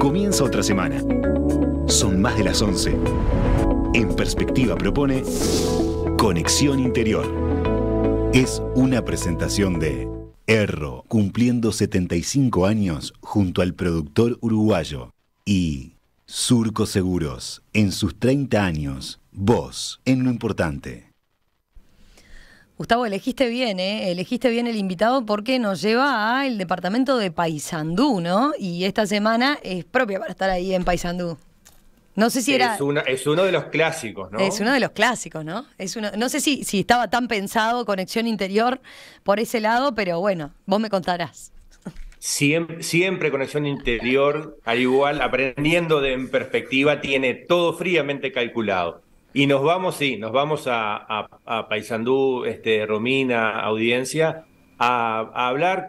Comienza otra semana. Son más de las 11. En Perspectiva propone Conexión Interior. Es una presentación de Erro, cumpliendo 75 años junto al productor uruguayo. Y Surco Seguros, en sus 30 años, vos en lo importante. Gustavo, elegiste bien, ¿eh? Elegiste bien el invitado porque nos lleva al departamento de Paysandú, ¿no? Y esta semana es propia para estar ahí en Paysandú. No sé si era... Es uno de los clásicos, ¿no? Es uno de los clásicos, ¿no? No sé si estaba tan pensado Conexión Interior por ese lado, pero bueno, vos me contarás. Siempre Conexión Interior, al igual, aprendiendo en perspectiva, tiene todo fríamente calculado. Y nos vamos a Paysandú, Romina, audiencia, a hablar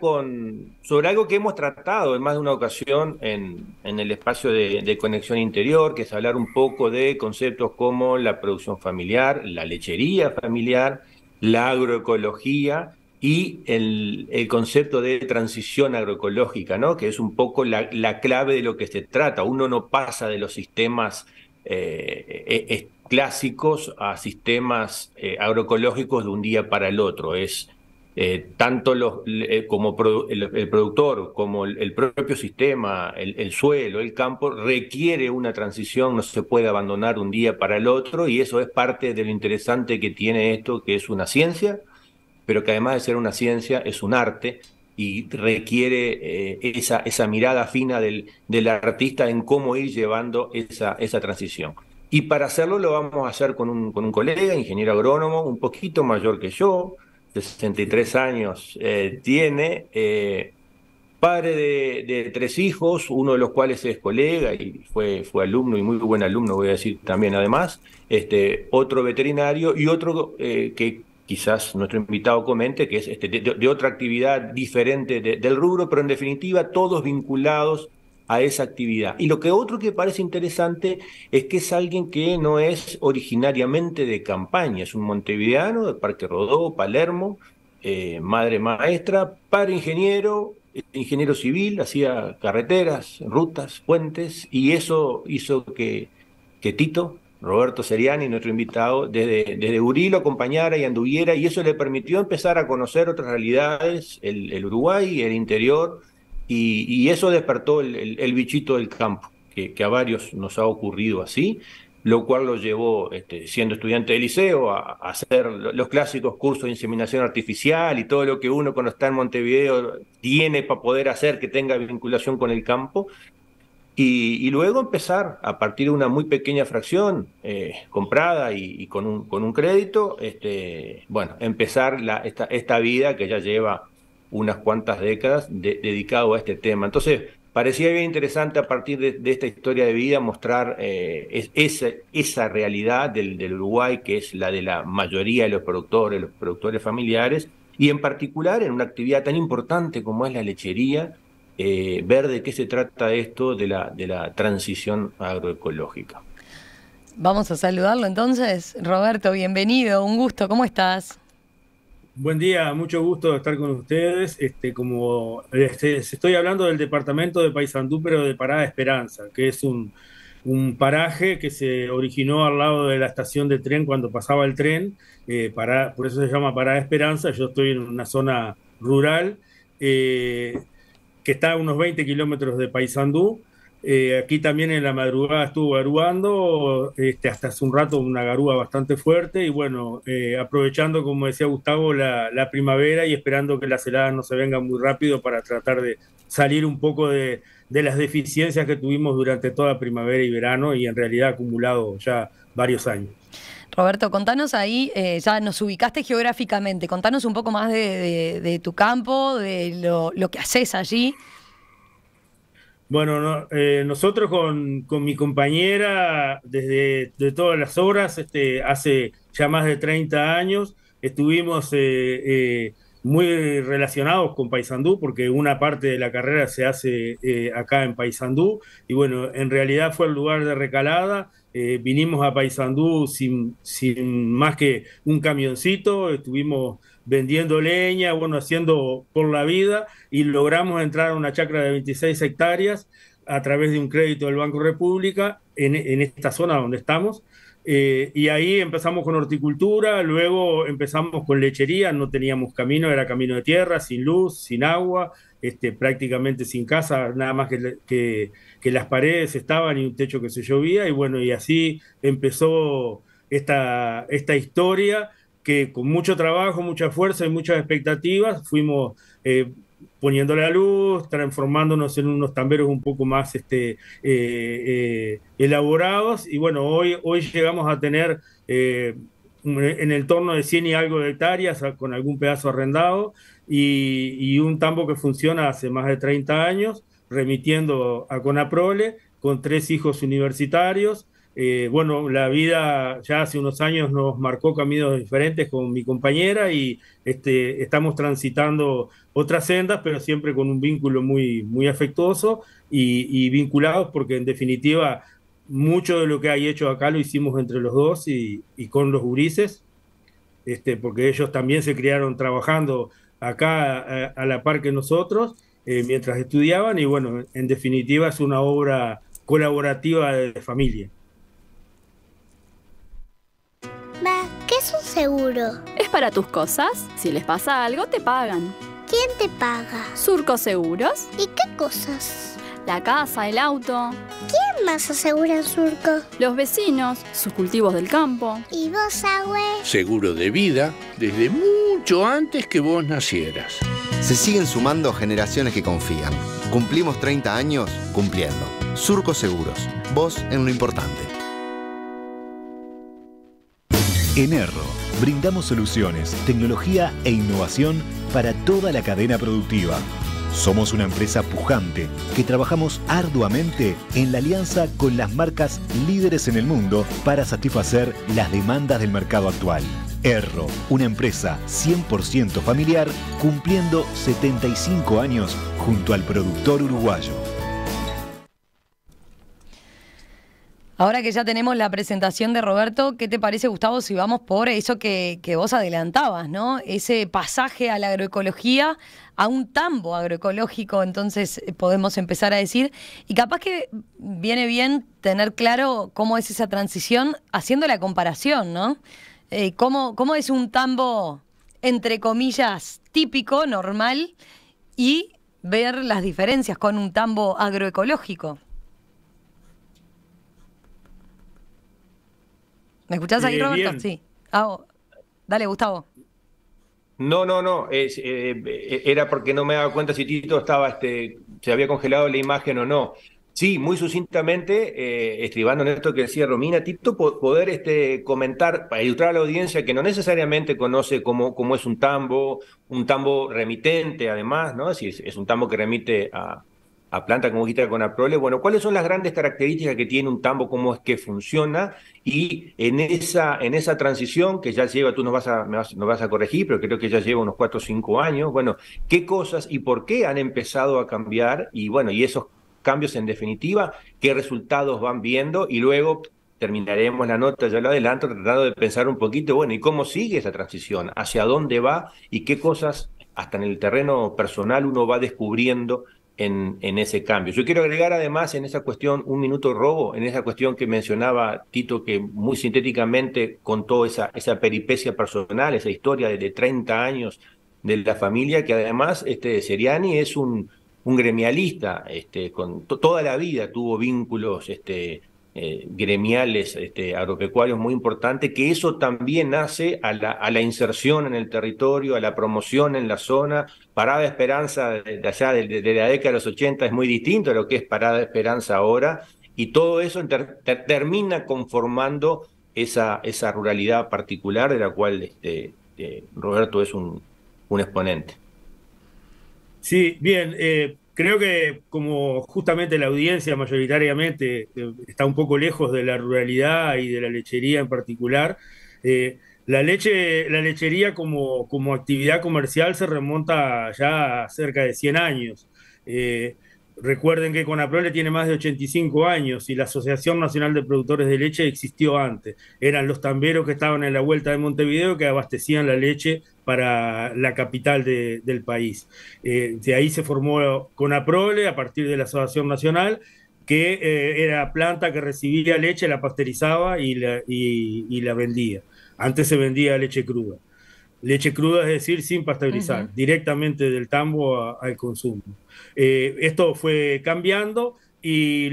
sobre algo que hemos tratado en más de una ocasión en el espacio de Conexión Interior, que es hablar un poco de conceptos como la producción familiar, la lechería familiar, la agroecología y el concepto de transición agroecológica, ¿no? Que es un poco la clave de lo que se trata. Uno no pasa de los sistemas clásicos a sistemas agroecológicos de un día para el otro. Es tanto el productor como el propio sistema, el suelo, el campo, requiere una transición, no se puede abandonar un día para el otro, y eso es parte de lo interesante que tiene esto, que es una ciencia, pero que además de ser una ciencia es un arte y requiere esa mirada fina del artista en cómo ir llevando esa transición. Y para hacerlo lo vamos a hacer con un colega, ingeniero agrónomo, un poquito mayor que yo, 63 años tiene, padre de 3 hijos, uno de los cuales es colega y fue alumno y muy buen alumno, voy a decir también además, otro veterinario y otro que quizás nuestro invitado comente, que es de otra actividad diferente del rubro, pero en definitiva todos vinculados a esa actividad. Y otro que parece interesante es que es alguien que no es originariamente de Campaña, es un montevideano de Parque Rodó, Palermo, madre maestra, padre ingeniero civil, hacía carreteras, rutas, puentes, y eso hizo que Tito, Roberto Seriani, nuestro invitado, desde Urí lo acompañara y anduviera, y eso le permitió empezar a conocer otras realidades, el Uruguay, el interior, y eso despertó el bichito del campo, que a varios nos ha ocurrido así, lo cual lo llevó, siendo estudiante de liceo, a hacer los clásicos cursos de inseminación artificial y todo lo que uno cuando está en Montevideo tiene para poder hacer que tenga vinculación con el campo. Y luego empezar, a partir de una muy pequeña fracción comprada y con un crédito, empezar esta vida que ya lleva unas cuantas décadas dedicado a este tema. Entonces, parecía bien interesante a partir de esta historia de vida mostrar esa realidad del Uruguay, que es la de la mayoría de los productores familiares, y en particular en una actividad tan importante como es la lechería, ver de qué se trata esto de la transición agroecológica. Vamos a saludarlo entonces. Roberto, bienvenido, un gusto, ¿cómo estás? Buen día, mucho gusto de estar con ustedes. Estoy hablando del departamento de Paysandú, pero de Parada Esperanza, que es un paraje que se originó al lado de la estación de tren cuando pasaba el tren, por eso se llama Parada Esperanza. Yo estoy en una zona rural, que está a unos 20 kilómetros de Paysandú. Aquí también en la madrugada estuvo garuando, hasta hace un rato una garúa bastante fuerte, y bueno, aprovechando, como decía Gustavo, la primavera y esperando que las heladas no se vengan muy rápido para tratar de salir un poco de las deficiencias que tuvimos durante toda primavera y verano, y en realidad acumulado ya varios años. Roberto, contanos ahí, ya nos ubicaste geográficamente, contanos un poco más de tu campo, de lo que haces allí. Bueno, nosotros con mi compañera, de todas las obras, hace ya más de 30 años, estuvimos muy relacionados con Paysandú, porque una parte de la carrera se hace acá en Paysandú, y bueno, en realidad fue el lugar de recalada. Vinimos a Paysandú sin más que un camioncito, estuvimos vendiendo leña, bueno, haciendo por la vida, y logramos entrar a una chacra de 26 hectáreas a través de un crédito del Banco República en esta zona donde estamos. Y ahí empezamos con horticultura, luego empezamos con lechería, no teníamos camino, era camino de tierra, sin luz, sin agua, prácticamente sin casa, nada más que las paredes estaban y un techo que se llovía, y bueno, y así empezó esta historia que con mucho trabajo, mucha fuerza y muchas expectativas fuimos poniéndole a luz, transformándonos en unos tamberos un poco más elaborados, y bueno, hoy llegamos a tener en el torno de 100 y algo de hectáreas con algún pedazo arrendado y un tambo que funciona hace más de 30 años, remitiendo a Conaprole, con 3 hijos universitarios. Bueno, la vida ya hace unos años nos marcó caminos diferentes con mi compañera y estamos transitando otras sendas, pero siempre con un vínculo muy, muy afectuoso y vinculados porque en definitiva mucho de lo que hay hecho acá lo hicimos entre los dos y con los gurises, porque ellos también se criaron trabajando acá a la par que nosotros mientras estudiaban y bueno, en definitiva es una obra colaborativa de familia. Ma, ¿qué es un seguro? Es para tus cosas. Si les pasa algo, te pagan. ¿Quién te paga? Surco Seguros. ¿Y qué cosas? La casa, el auto. ¿Quién más asegura en Surco? Los vecinos, sus cultivos del campo. ¿Y vos, Agüe? Seguro de vida desde mucho antes que vos nacieras. Se siguen sumando generaciones que confían. Cumplimos 30 años cumpliendo. Surco Seguros. Vos en lo importante. En Erro, brindamos soluciones, tecnología e innovación para toda la cadena productiva. Somos una empresa pujante que trabajamos arduamente en la alianza con las marcas líderes en el mundo para satisfacer las demandas del mercado actual. Erro, una empresa 100% familiar cumpliendo 75 años junto al productor uruguayo. Ahora que ya tenemos la presentación de Roberto, ¿qué te parece, Gustavo, si vamos por eso que vos adelantabas, ¿no? Ese pasaje a la agroecología, a un tambo agroecológico, entonces podemos empezar a decir, y capaz que viene bien tener claro cómo es esa transición, haciendo la comparación, ¿no? ¿Cómo es un tambo, entre comillas, típico, normal, y ver las diferencias con un tambo agroecológico? ¿Me escuchás ahí, Roberto? Bien. Sí. Dale, Gustavo. No. Era porque no me daba cuenta si Tito estaba, se había congelado la imagen o no. Sí, muy sucintamente, estribando en esto que decía Romina, Tito, poder comentar, para ilustrar a la audiencia que no necesariamente conoce cómo es un tambo remitente, además, ¿no? Es un tambo que remite a planta como dijiste con Conaprole. Bueno, ¿cuáles son las grandes características que tiene un tambo? ¿Cómo es que funciona? Y en esa transición que ya lleva, tú nos vas a corregir, pero creo que ya lleva unos 4 o 5 años, bueno, ¿qué cosas y por qué han empezado a cambiar? Y bueno, y esos cambios en definitiva, ¿qué resultados van viendo? Y luego terminaremos la nota, ya lo adelanto, tratando de pensar un poquito, bueno, ¿y cómo sigue esa transición? ¿Hacia dónde va? ¿Y qué cosas, hasta en el terreno personal, uno va descubriendo en ese cambio? Yo quiero agregar además en esa cuestión, un minuto robo, en esa cuestión que mencionaba Tito, que muy sintéticamente contó esa peripecia personal, esa historia de 30 años de la familia, que además Seriani es un gremialista, con toda la vida tuvo vínculos gremiales, agropecuarios muy importantes, que eso también hace a la inserción en el territorio, a la promoción en la zona. Parada Esperanza de allá de la década de los 80 es muy distinto a lo que es Parada Esperanza ahora, y todo eso termina conformando esa ruralidad particular de la cual Roberto es un exponente. Sí, bien, creo que como justamente la audiencia mayoritariamente está un poco lejos de la ruralidad y de la lechería en particular, la lechería como actividad comercial se remonta ya a cerca de 100 años. Recuerden que Conaprole tiene más de 85 años y la Asociación Nacional de Productores de Leche existió antes. Eran los tamberos que estaban en la vuelta de Montevideo que abastecían la leche para la capital del país. De ahí se formó Conaprole a partir de la Asociación Nacional, que era planta que recibía leche, la pasteurizaba y la vendía. Antes se vendía leche cruda. Leche cruda, es decir, sin pasteurizar, directamente del tambo al consumo. Esto fue cambiando y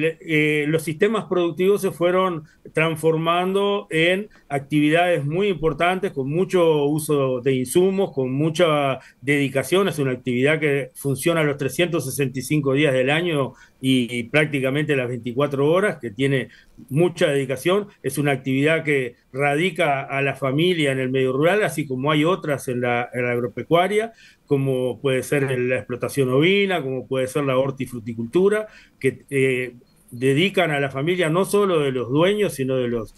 los sistemas productivos se fueron transformando en actividades muy importantes, con mucho uso de insumos, con mucha dedicación. Es una actividad que funciona los 365 días del año y prácticamente las 24 horas, que tiene mucha dedicación. Es una actividad que radica a la familia en el medio rural, así como hay otras en la agropecuaria, como puede ser la explotación ovina, como puede ser la hortifruticultura, que dedican a la familia no solo de los dueños, sino de los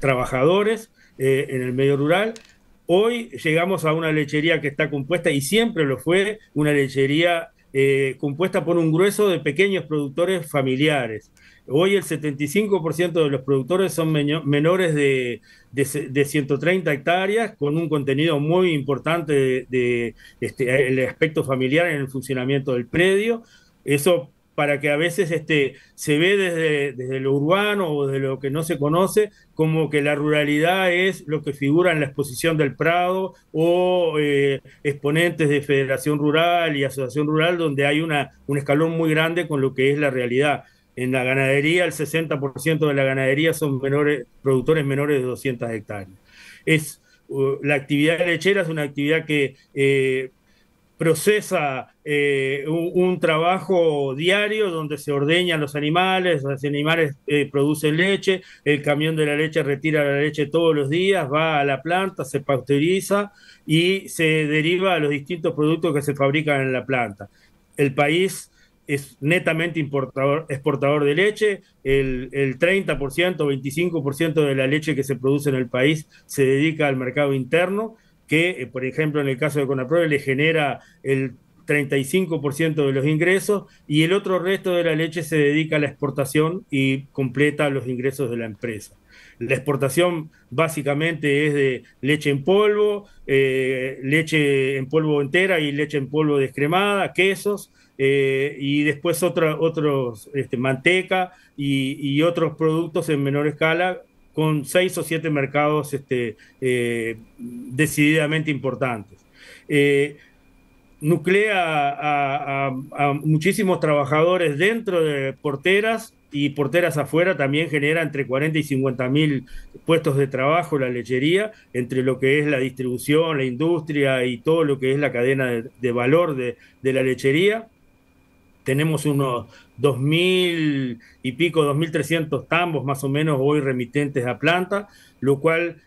trabajadores en el medio rural. Hoy llegamos a una lechería que está compuesta, y siempre lo fue, una lechería compuesta por un grueso de pequeños productores familiares. Hoy el 75% de los productores son menores de 130 hectáreas, con un contenido muy importante de el aspecto familiar en el funcionamiento del predio. Eso para que a veces se ve desde lo urbano o de lo que no se conoce, como que la ruralidad es lo que figura en la exposición del Prado o exponentes de Federación Rural y Asociación Rural, donde hay un escalón muy grande con lo que es la realidad. En la ganadería, el 60% de la ganadería son productores menores de 200 hectáreas. La actividad lechera es una actividad que procesa un trabajo diario donde se ordeñan los animales producen leche, el camión de la leche retira la leche todos los días, va a la planta, se pasteuriza y se deriva a los distintos productos que se fabrican en la planta. El país es netamente exportador de leche, el 30%, 25% de la leche que se produce en el país se dedica al mercado interno, que, por ejemplo, en el caso de Conaprole le genera el 35% de los ingresos, y el otro resto de la leche se dedica a la exportación y completa los ingresos de la empresa. La exportación básicamente es de leche en polvo, leche en polvo entera y leche en polvo descremada, quesos, y después otros manteca y otros productos en menor escala, con 6 o 7 mercados decididamente importantes. Nuclea a muchísimos trabajadores dentro de porteras, y porteras afuera. También genera entre 40 y 50 mil puestos de trabajo la lechería, entre lo que es la distribución, la industria y todo lo que es la cadena de valor de la lechería. Tenemos unos 2.000 y pico, 2.300 tambos más o menos hoy remitentes a planta, lo cual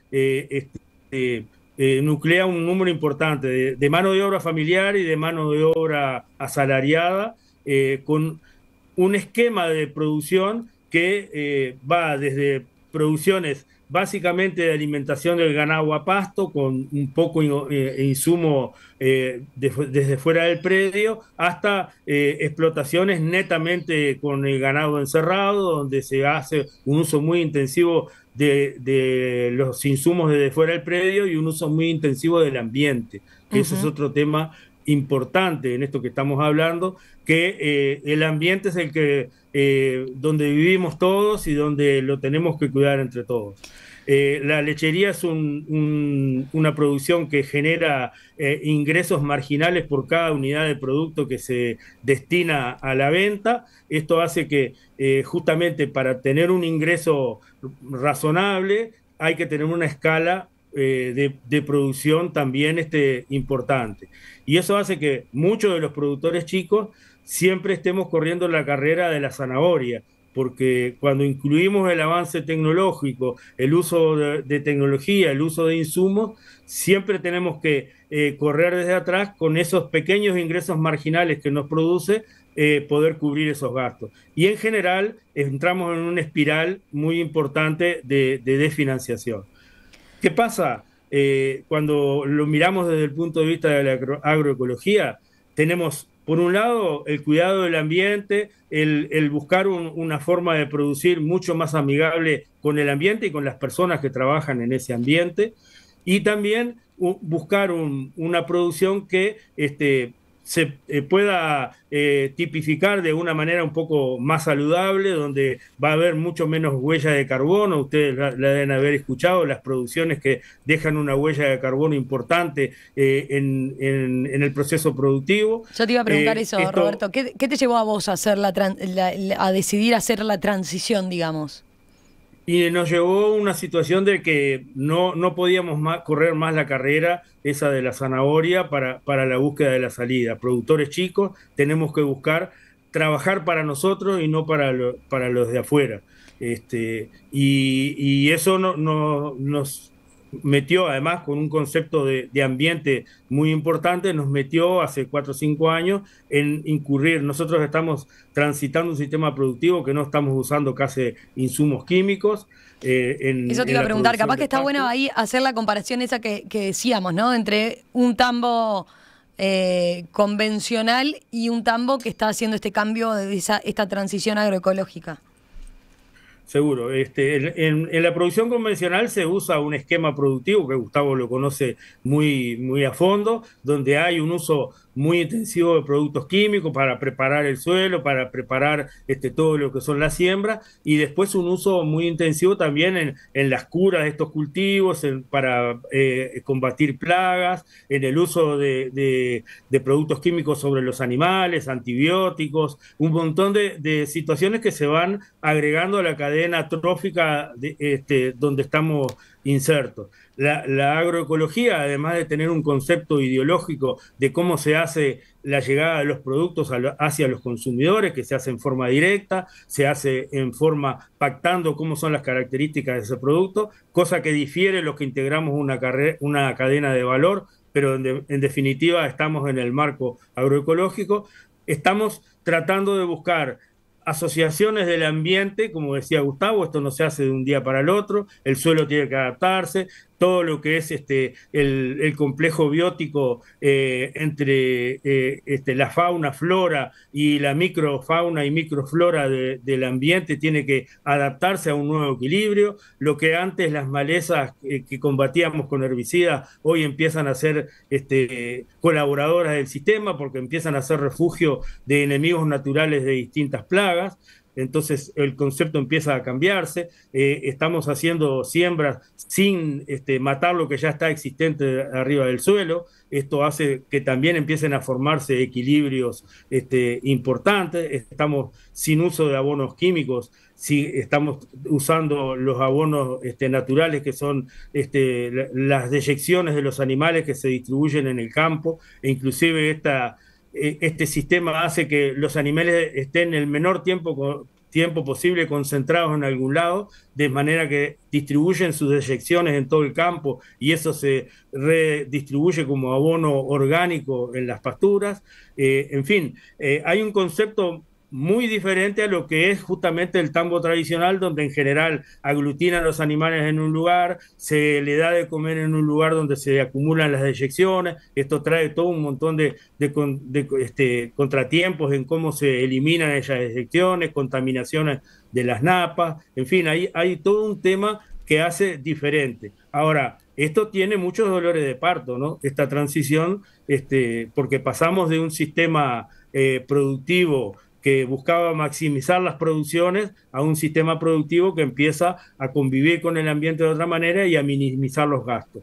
nuclea un número importante de mano de obra familiar y de mano de obra asalariada, con un esquema de producción que va desde producciones básicamente de alimentación del ganado a pasto, con un poco insumo desde fuera del predio, hasta explotaciones netamente con el ganado encerrado, donde se hace un uso muy intensivo de los insumos desde fuera del predio y un uso muy intensivo del ambiente. Eso es otro tema importante en esto que estamos hablando, que el ambiente es el que donde vivimos todos y donde lo tenemos que cuidar entre todos. La lechería es una producción que genera ingresos marginales por cada unidad de producto que se destina a la venta. Esto hace que justamente para tener un ingreso razonable hay que tener una escala de producción también importante. Y eso hace que muchos de los productores chicos siempre estemos corriendo la carrera de la zanahoria, porque cuando incluimos el avance tecnológico, el uso de tecnología, el uso de insumos, siempre tenemos que correr desde atrás con esos pequeños ingresos marginales que nos produce, poder cubrir esos gastos. Y en general entramos en una espiral muy importante de desfinanciación. ¿Qué pasa? Cuando lo miramos desde el punto de vista de la agroecología, tenemos por un lado, el cuidado del ambiente, el buscar una forma de producir mucho más amigable con el ambiente y con las personas que trabajan en ese ambiente, y también buscar una producción que se pueda tipificar de una manera un poco más saludable, donde va a haber mucho menos huella de carbono. Ustedes la deben haber escuchado, las producciones que dejan una huella de carbono importante en el proceso productivo. Yo te iba a preguntar eso, Roberto. ¿Qué te llevó a vos a hacer a decidir hacer la transición, digamos? Y nos llevó a una situación de que no podíamos correr más la carrera esa de la zanahoria para la búsqueda de la salida. Productores chicos, tenemos que buscar trabajar para nosotros y no para los de afuera. Y eso nos metió, además, con un concepto de ambiente muy importante, nos metió hace 4 o 5 años en incurrir. Nosotros estamos transitando un sistema productivo que no estamos usando casi insumos químicos. Eso te iba a preguntar, capaz que está bueno ahí hacer la comparación esa que decíamos, ¿no? Entre un tambo convencional y un tambo que está haciendo este cambio de esta transición agroecológica. Seguro. En la producción convencional se usa un esquema productivo que Gustavo lo conoce muy, muy a fondo, donde hay un uso muy intensivo de productos químicos para preparar el suelo, para preparar todo lo que son las siembras, y después un uso muy intensivo también en las curas de estos cultivos, para combatir plagas, en el uso de productos químicos sobre los animales, antibióticos, un montón de situaciones que se van agregando a la cadena trófica donde estamos insertos. La agroecología, además de tener un concepto ideológico de cómo se hace la llegada de los productos hacia los consumidores, que se hace en forma directa, se hace en forma pactando cómo son las características de ese producto, cosa que difiere los que integramos una cadena de valor, pero en definitiva estamos en el marco agroecológico. Estamos tratando de buscar asociaciones del ambiente, como decía Gustavo, esto no se hace de un día para el otro, el suelo tiene que adaptarse, todo lo que es el complejo biótico entre la fauna, flora y la microfauna y microflora del ambiente tiene que adaptarse a un nuevo equilibrio. Lo que antes las malezas que combatíamos con herbicidas, hoy empiezan a ser colaboradoras del sistema porque empiezan a ser refugio de enemigos naturales de distintas plagas. Entonces el concepto empieza a cambiarse, estamos haciendo siembras sin matar lo que ya está existente arriba del suelo. Esto hace que también empiecen a formarse equilibrios importantes. Estamos sin uso de abonos químicos, estamos usando los abonos naturales, que son las deyecciones de los animales que se distribuyen en el campo, e inclusive este sistema hace que los animales estén el menor tiempo posible concentrados en algún lado, de manera que distribuyen sus deyecciones en todo el campo y eso se redistribuye como abono orgánico en las pasturas. En fin, hay un concepto muy diferente a lo que es justamente el tambo tradicional, donde en general aglutinan los animales en un lugar, se le da de comer en un lugar donde se acumulan las deyecciones. Esto trae todo un montón de contratiempos en cómo se eliminan esas deyecciones, contaminaciones de las napas, en fin, hay todo un tema que hace diferente. Ahora, esto tiene muchos dolores de parto, ¿no? Esta transición, porque pasamos de un sistema productivo que buscaba maximizar las producciones a un sistema productivo que empieza a convivir con el ambiente de otra manera y a minimizar los gastos.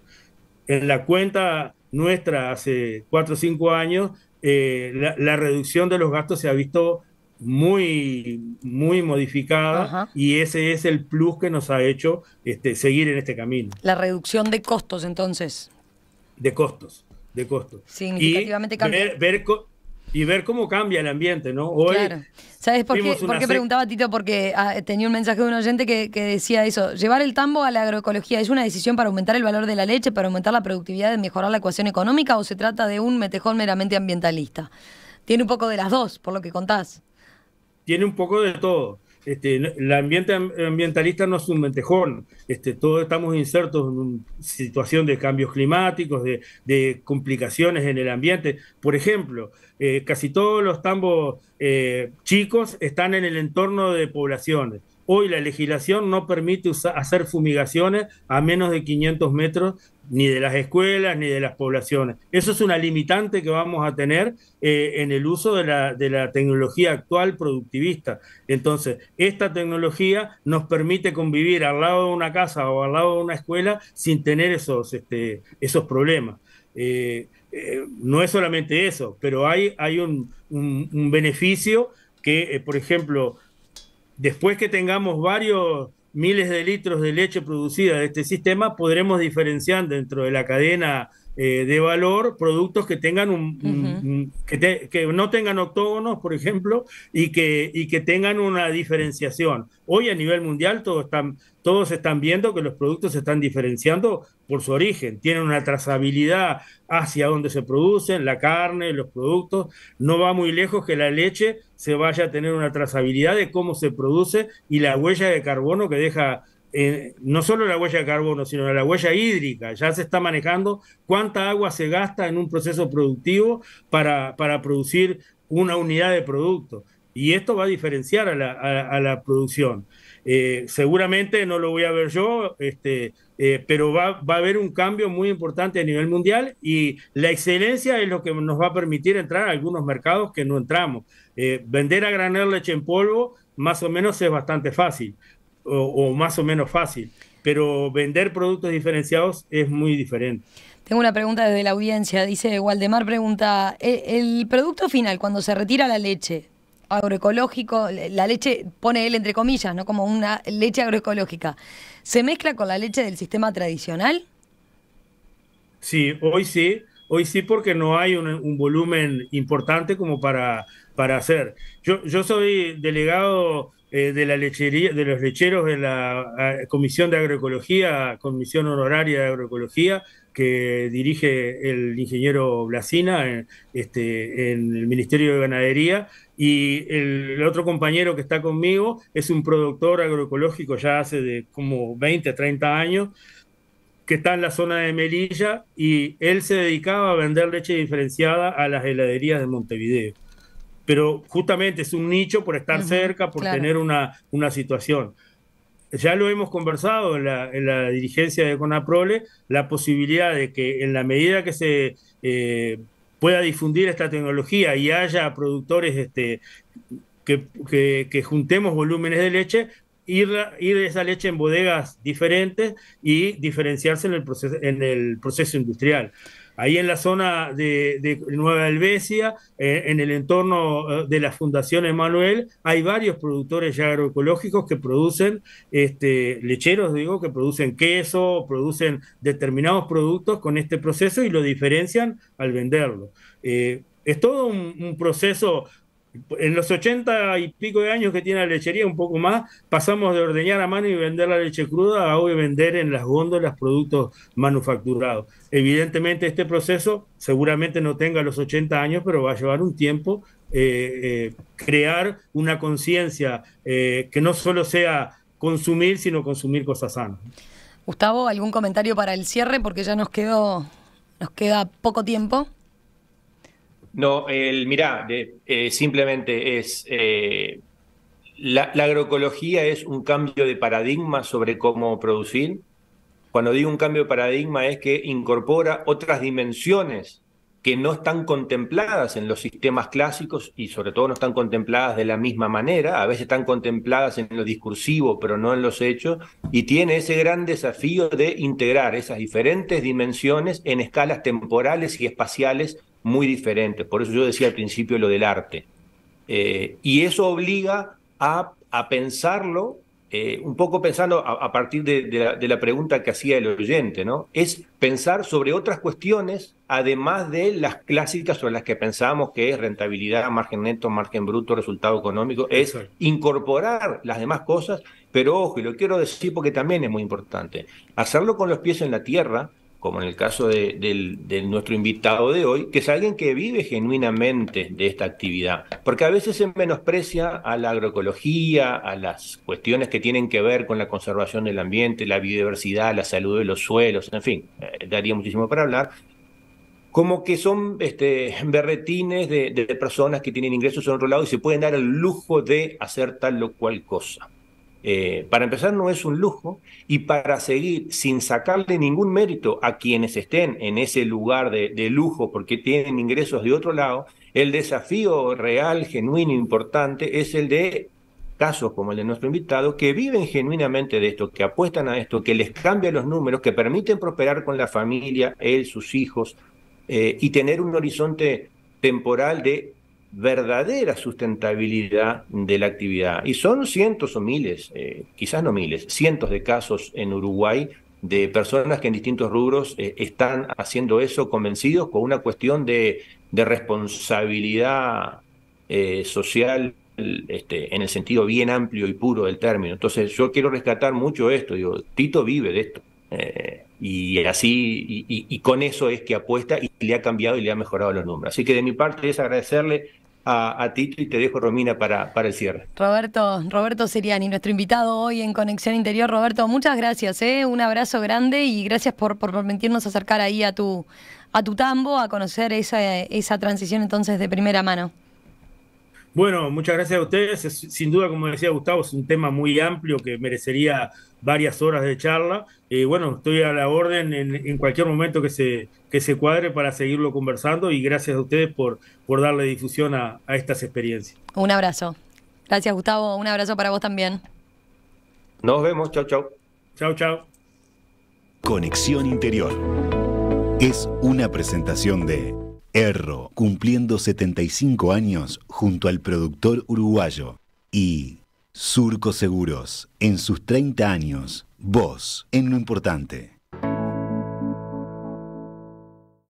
En la cuenta nuestra hace 4 o 5 años, la reducción de los gastos se ha visto muy, muy modificada. Ajá. Y ese es el plus que nos ha hecho seguir en este camino. La reducción de costos, entonces. De costos. Significativamente cambia. Y ver cómo cambia el ambiente, ¿no? Hoy, claro. ¿Sabes por qué preguntaba, Tito? Porque tenía un mensaje de un oyente que decía eso. Llevar el tambo a la agroecología, ¿es una decisión para aumentar el valor de la leche, para aumentar la productividad, mejorar la ecuación económica, o se trata de un metejón meramente ambientalista? Tiene un poco de las dos, por lo que contás. Tiene un poco de todo. el ambiente ambientalista no es un mentejón. Todos estamos insertos en una situación de cambios climáticos, de complicaciones en el ambiente. Por ejemplo, casi todos los tambos chicos están en el entorno de poblaciones. Hoy la legislación no permite hacer fumigaciones a menos de 500 metros ni de las escuelas ni de las poblaciones. Eso es una limitante que vamos a tener en el uso de la tecnología actual productivista. Entonces, esta tecnología nos permite convivir al lado de una casa o al lado de una escuela sin tener esos problemas. No es solamente eso, pero hay un beneficio que, por ejemplo, después que tengamos varios miles de litros de leche producida de este sistema, podremos diferenciar dentro de la cadena de valor productos que tengan que no tengan octógonos, por ejemplo, y que tengan una diferenciación. Hoy a nivel mundial todos están viendo que los productos se están diferenciando por su origen, tienen una trazabilidad hacia dónde se producen, la carne, los productos. No va muy lejos que la leche se vaya a tener una trazabilidad de cómo se produce y la huella de carbono que deja, no solo la huella de carbono, sino la huella hídrica. Ya se está manejando cuánta agua se gasta en un proceso productivo para producir una unidad de producto. Y esto va a diferenciar a la producción. Seguramente no lo voy a ver yo, pero va a haber un cambio muy importante a nivel mundial y la excelencia es lo que nos va a permitir entrar a algunos mercados que no entramos. Vender a granel leche en polvo más o menos es bastante fácil, o más o menos fácil, pero vender productos diferenciados es muy diferente. Tengo una pregunta desde la audiencia, dice Waldemar, pregunta, el producto final, cuando se retira la leche, agroecológico, la leche, pone él entre comillas, ¿no? Como una leche agroecológica, ¿se mezcla con la leche del sistema tradicional? Sí, hoy sí porque no hay un volumen importante como para hacer. Yo soy delegado de la lechería, de los lecheros de la Comisión de Agroecología, Comisión Honoraria de Agroecología, que dirige el ingeniero Blasina en el Ministerio de Ganadería, y el otro compañero que está conmigo es un productor agroecológico ya hace de como 20, 30 años, que está en la zona de Melilla, y él se dedicaba a vender leche diferenciada a las heladerías de Montevideo. Pero justamente es un nicho por estar cerca, por tener una situación. Ya lo hemos conversado en la dirigencia de CONAPROLE, la posibilidad de que en la medida que se pueda difundir esta tecnología y haya productores que juntemos volúmenes de leche, ir esa leche en bodegas diferentes y diferenciarse en el proceso industrial. Ahí en la zona de Nueva Helvecia, en el entorno de la Fundación Emanuel, hay varios productores ya agroecológicos que producen, lecheros, digo, que producen queso, producen determinados productos con este proceso y lo diferencian al venderlo. Es todo un proceso. En los 80 y pico de años que tiene la lechería, un poco más, pasamos de ordeñar a mano y vender la leche cruda a hoy vender en las góndolas productos manufacturados. Evidentemente este proceso seguramente no tenga los 80 años, pero va a llevar un tiempo crear una conciencia que no solo sea consumir, sino consumir cosas sanas. Gustavo, ¿algún comentario para el cierre? Porque ya nos queda poco tiempo. No, mirá, simplemente es la agroecología es un cambio de paradigma sobre cómo producir. Cuando digo un cambio de paradigma es que incorpora otras dimensiones que no están contempladas en los sistemas clásicos y sobre todo no están contempladas de la misma manera, a veces están contempladas en lo discursivo pero no en los hechos, y tiene ese gran desafío de integrar esas diferentes dimensiones en escalas temporales y espaciales muy diferentes. Por eso yo decía al principio lo del arte. Y eso obliga a pensarlo, un poco pensando a partir de la pregunta que hacía el oyente, ¿no? Es pensar sobre otras cuestiones, además de las clásicas sobre las que pensamos, que es rentabilidad, margen neto, margen bruto, resultado económico, es incorporar las demás cosas, pero ojo, y lo quiero decir porque también es muy importante, hacerlo con los pies en la tierra, como en el caso de nuestro invitado de hoy, que es alguien que vive genuinamente de esta actividad, porque a veces se menosprecia a la agroecología, a las cuestiones que tienen que ver con la conservación del ambiente, la biodiversidad, la salud de los suelos, en fin, daría muchísimo para hablar, como que son berretines de personas que tienen ingresos en otro lado y se pueden dar el lujo de hacer tal o cual cosa. Para empezar, no es un lujo, y para seguir sin sacarle ningún mérito a quienes estén en ese lugar de lujo porque tienen ingresos de otro lado, el desafío real, genuino, importante es el de casos como el de nuestro invitado, que viven genuinamente de esto, que apuestan a esto, que les cambian los números, que permiten prosperar con la familia, él, sus hijos, y tener un horizonte temporal de verdadera sustentabilidad de la actividad. Y son cientos o miles, quizás no miles, cientos de casos en Uruguay de personas que en distintos rubros están haciendo eso convencidos con una cuestión de responsabilidad social en el sentido bien amplio y puro del término. Entonces yo quiero rescatar mucho esto, digo, Tito vive de esto. Y así, y con eso es que apuesta y le ha cambiado y le ha mejorado los números. Así que de mi parte es agradecerle a Tito, y te dejo, Romina, para el cierre. Roberto Seriani, nuestro invitado hoy en Conexión Interior. Roberto, muchas gracias, un abrazo grande y gracias por permitirnos acercar ahí a tu tambo, a conocer esa transición entonces de primera mano. Bueno, muchas gracias a ustedes. Sin duda, como decía Gustavo, es un tema muy amplio que merecería varias horas de charla. Bueno, estoy a la orden en cualquier momento que se cuadre para seguirlo conversando, y gracias a ustedes por darle difusión a estas experiencias. Un abrazo. Gracias, Gustavo. Un abrazo para vos también. Nos vemos. Chau, chau. Chau, chau. Conexión Interior es una presentación de Erro, cumpliendo 75 años junto al productor uruguayo, y Surco Seguros, en sus 30 años, vos en lo importante.